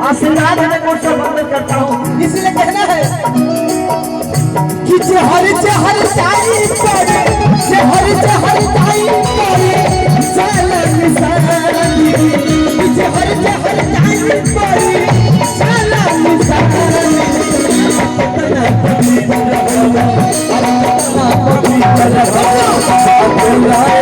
आशीर्वाद में कोर्स बंद करता हूँ। इसलिए कहना है कि जहर जहर जाई पड़े, जहर जहर जाई पड़े चल निशानी, जहर जहर जाई पड़े चल निशानी। अपना पवित्र रहो, अपना पवित्र रहो, अपना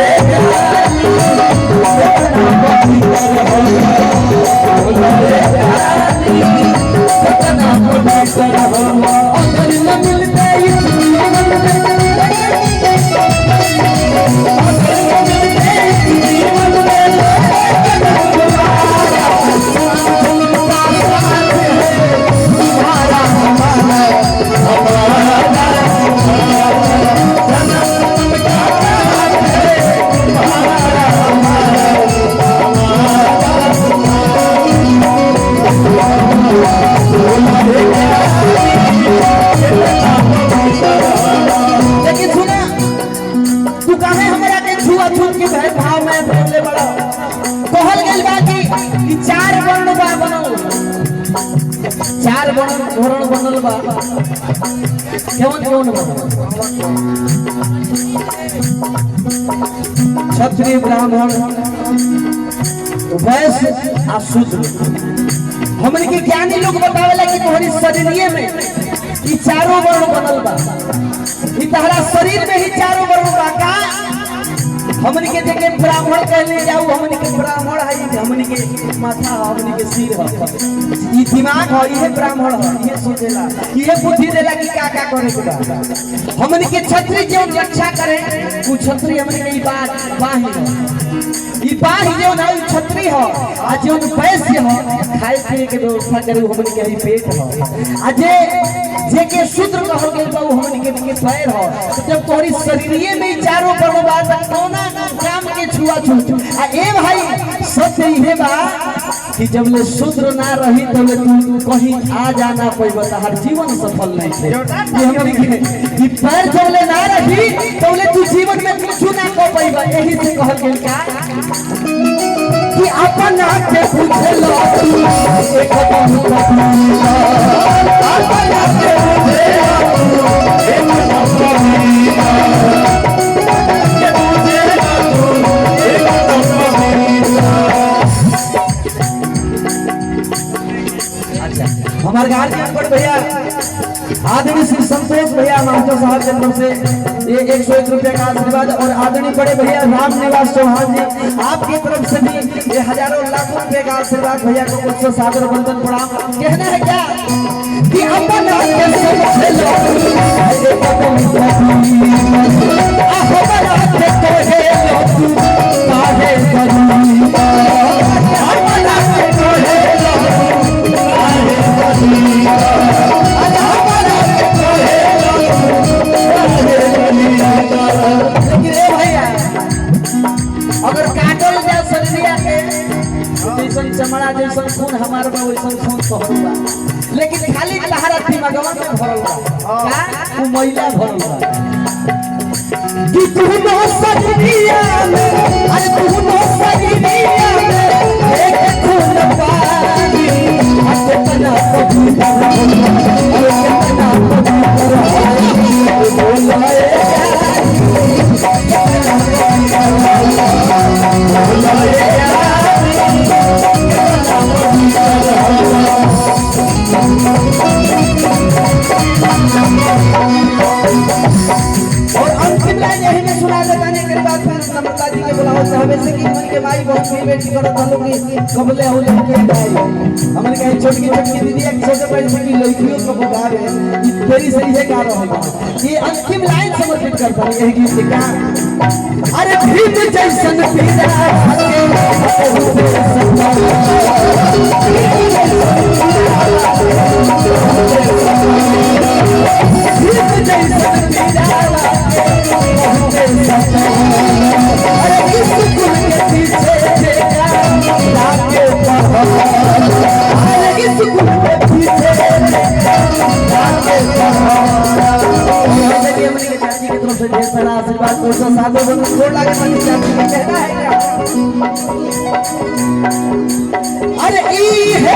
क्षत्रिय ब्राह्मण वैश्य आ शूद्र। हमन के ज्ञानी लोग बतावेला कि तुम्हारी शरीरिये में ई चारों वर्ण बनल बा, ई तहरा शरीर में ही चारों वर्ण बा। का हमन के देखे ब्राह्मण कहले जाऊ, हमन के ब्राह्मण है, हमन के माथा, हमन के सिर है, ई दिमाग है, ये ब्राह्मण है, ये सोचेला, ये बुद्धि देला कि का का करे के बा। हमन के क्षत्रिय जो रक्षा करे वो क्षत्रिय हमन के ई बात बाही ई बाही जो ना क्षत्रिय हो, आ जो वैश्य हो खाए पिए के व्यवस्था करे हमन के ई पेट हो, आ जे के शूद्र कहल गेल बा हमन के पैर हो। तो जब तोहरी शरीरिये में चारों वर्ण बा त कोना काम के छुआ छूट। आ ए भाई सत्य इहे बा कि जब ले शूद्र ना रही तब ले तू कहीं आ जाना कोई बता हर जीवन सफल नहीं थे। ये हमन के पैर जब ले ना रही तब ले तू जीवन में कुछ ना कर पाइबा। यही से कहल गेल का कि अपन के पूछे लो एक कदम अपन के पूछे हमारे गार्जियन पर भैया आदरणीय श्री संतोष भैया मास्टर साहब की तरफ से ये 101 रुपये का आशीर्वाद, और आदरणीय बड़े भैया राम निवास चौहान जी आपकी तरफ से भी ये हजारों लाखों रुपये का आशीर्वाद। भैया को कुछ सादर वंदन प्रणाम। कहना है क्या कि अपन अगर काटल जाए शरीरिया के जैसन चमड़ा जैसन खून हमार बा वैसन खून भरल बा, लेकिन खाली तहरा दिमागवा में भरल बा का वो महिला भरल बा कि तू नो शरीरिया में, अरे तू नो शरीरिया में एक खून पानी अपना पवित्र अरे अपना पवित्र बोलाए और अंतिम लाइन यही में सुना बताने के बाद फिर नम्रता जी के बुलाओ चाहबे से कि मन के भाई बहुत ही बेटी करत हलो कि कबले हो लेके भाई हमन के छोटी छोटी दीदी एक छोटे भाई से की लड़कियों को बुलावे ई तेरी सही है गा रहा है। ये अंतिम लाइन समर्पित करता है यही गीत का। अरे भीम जैसन पीड़ा अरे ई है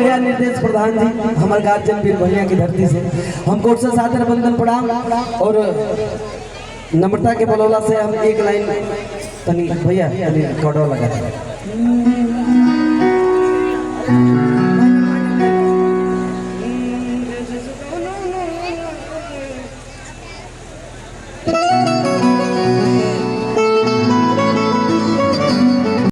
भैया निर्देश प्रधान जी, हमारे गार्जियन वीर भैया की धरती से हम कोर्ट से सादर बंदन प्रणाम और नम्रता के बलौला से हम एक लाइन तनी भैया कड़ो लगा